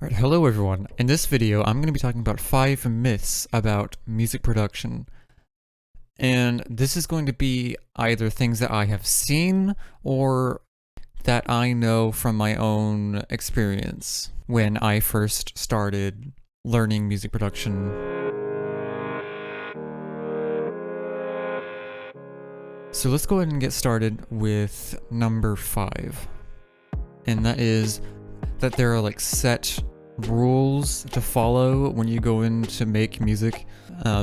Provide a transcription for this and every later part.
Alright, hello everyone. In this video, I'm going to be talking about 5 myths about music production. And this is going to be either things that I have seen or that I know from my own experience when I first started learning music production. So let's go ahead and get started with number 5. And that is that there are like set rules to follow when you go in to make music.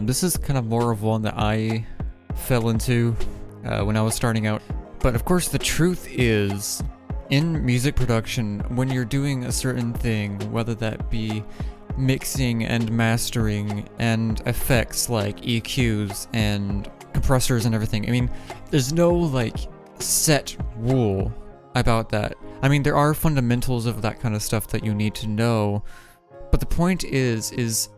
This is kind of more of one that I fell into when I was starting out. But of course the truth is, in music production, when you're doing a certain thing, whether that be mixing and mastering and effects like EQs and compressors and everything, I mean, there's no like set rule about that. I mean, there are fundamentals of that kind of stuff that you need to know, but the point is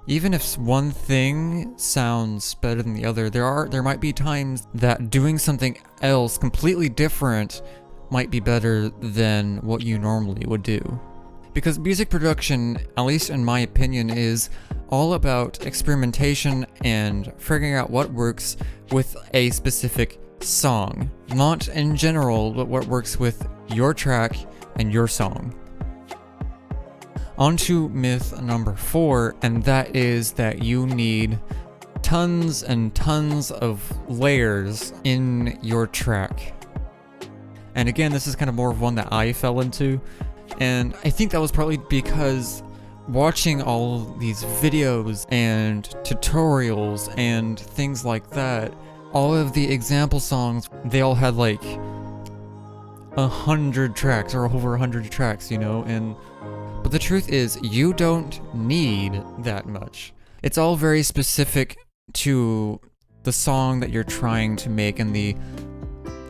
even if one thing sounds better than the other, there might be times that doing something else completely different might be better than what you normally would do. Because music production, at least in my opinion, is all about experimentation and figuring out what works with a specific song. Not in general, but what works with your track and your song. On to myth number 4, and that is that you need tons and tons of layers in your track. And again, this is kind of more of one that I fell into, and I think that was partly because watching all these videos and tutorials and things like that, all of the example songs, they all had like 100 tracks or over 100 tracks, you know, but the truth is, you don't need that much. It's all very specific to the song that you're trying to make and the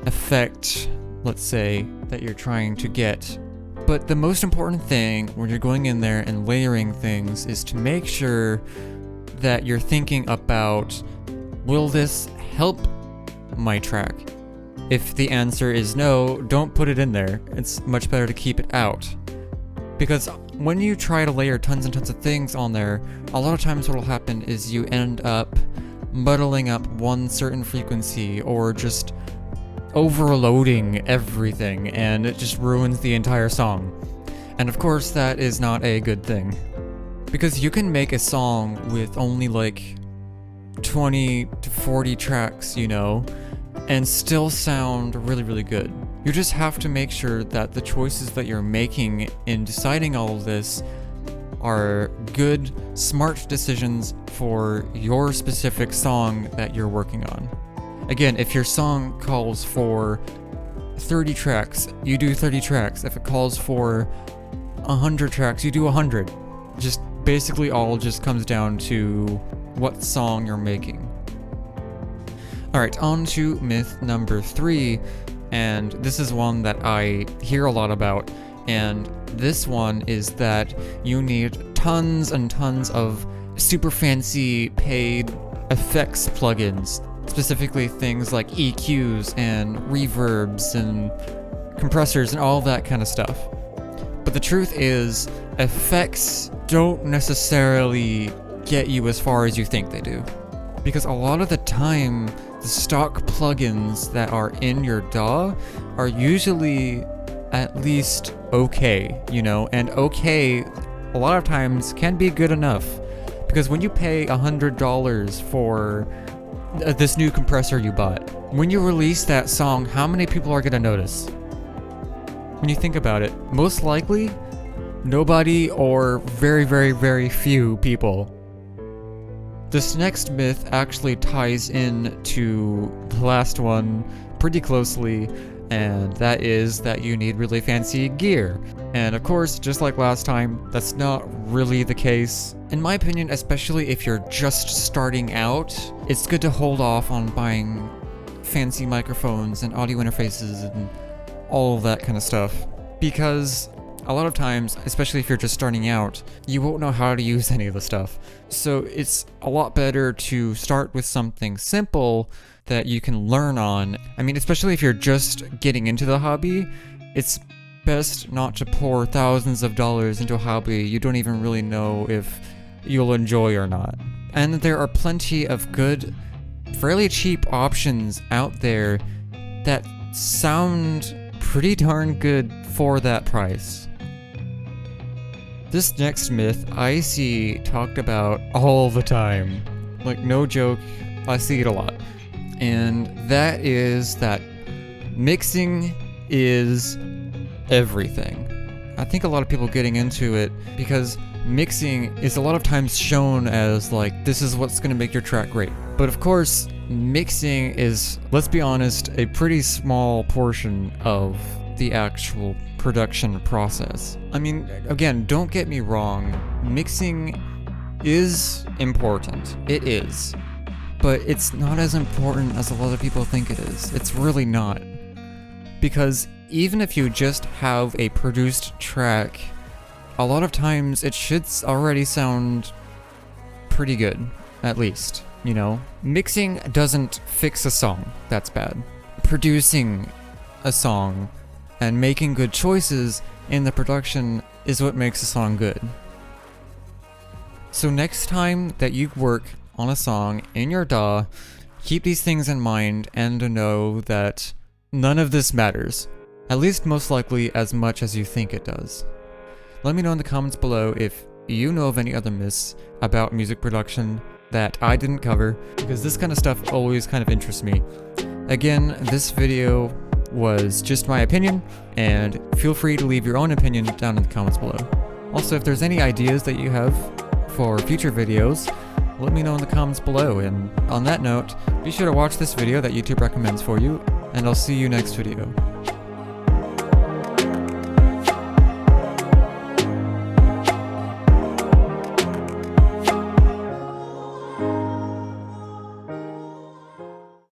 effect, let's say, that you're trying to get. But the most important thing when you're going in there and layering things is to make sure that you're thinking about, will this help my track? If the answer is no, don't put it in there. It's much better to keep it out. Because when you try to layer tons and tons of things on there, a lot of times what will happen is you end up muddling up one certain frequency or just overloading everything, and it just ruins the entire song. And of course that is not a good thing. Because you can make a song with only like 20 to 40 tracks, you know, and still sound really, really good. You just have to make sure that the choices that you're making in deciding all of this are good, smart decisions for your specific song that you're working on. Again, if your song calls for 30 tracks, you do 30 tracks. If it calls for 100 tracks, you do 100. Just basically all just comes down to what song you're making. Alright, on to myth number 3, and this is one that I hear a lot about, and this one is that you need tons and tons of super fancy paid effects plugins, specifically things like EQs and reverbs and compressors and all that kind of stuff. But the truth is, effects don't necessarily get you as far as you think they do. Because a lot of the time, the stock plugins that are in your DAW are usually at least okay, you know, and okay a lot of times can be good enough. Because when you pay $100 for this new compressor you bought, when you release that song, how many people are gonna notice? When you think about it, most likely nobody or very, very, very few people. This next myth actually ties in to the last one pretty closely, and that is that you need really fancy gear. And of course, just like last time, that's not really the case. In my opinion, especially if you're just starting out, it's good to hold off on buying fancy microphones and audio interfaces and all of that kind of stuff. Because a lot of times, especially if you're just starting out, you won't know how to use any of the stuff. So it's a lot better to start with something simple that you can learn on. I mean, especially if you're just getting into the hobby, it's best not to pour thousands of dollars into a hobby you don't even really know if you'll enjoy or not. And there are plenty of good, fairly cheap options out there that sound pretty darn good for that price. This next myth I see talked about all the time. Like, no joke, I see it a lot. And that is that mixing is everything. I think a lot of people getting into it because mixing is a lot of times shown as like, this is what's going to make your track great. But of course, mixing is, let's be honest, a pretty small portion of the actual production process. I mean, again, don't get me wrong, mixing is important. It is. But it's not as important as a lot of people think it is. It's really not. Because even if you just have a produced track, a lot of times it should already sound pretty good, at least, you know? Mixing doesn't fix a song that's bad. Producing a song and making good choices in the production is what makes a song good. So next time that you work on a song in your DAW, keep these things in mind and to know that none of this matters, at least most likely as much as you think it does. Let me know in the comments below if you know of any other myths about music production that I didn't cover, because this kind of stuff always kind of interests me. Again, this video was just my opinion, and feel free to leave your own opinion down in the comments below. Also, if there's any ideas that you have for future videos, let me know in the comments below, and on that note, be sure to watch this video that YouTube recommends for you, and I'll see you next video.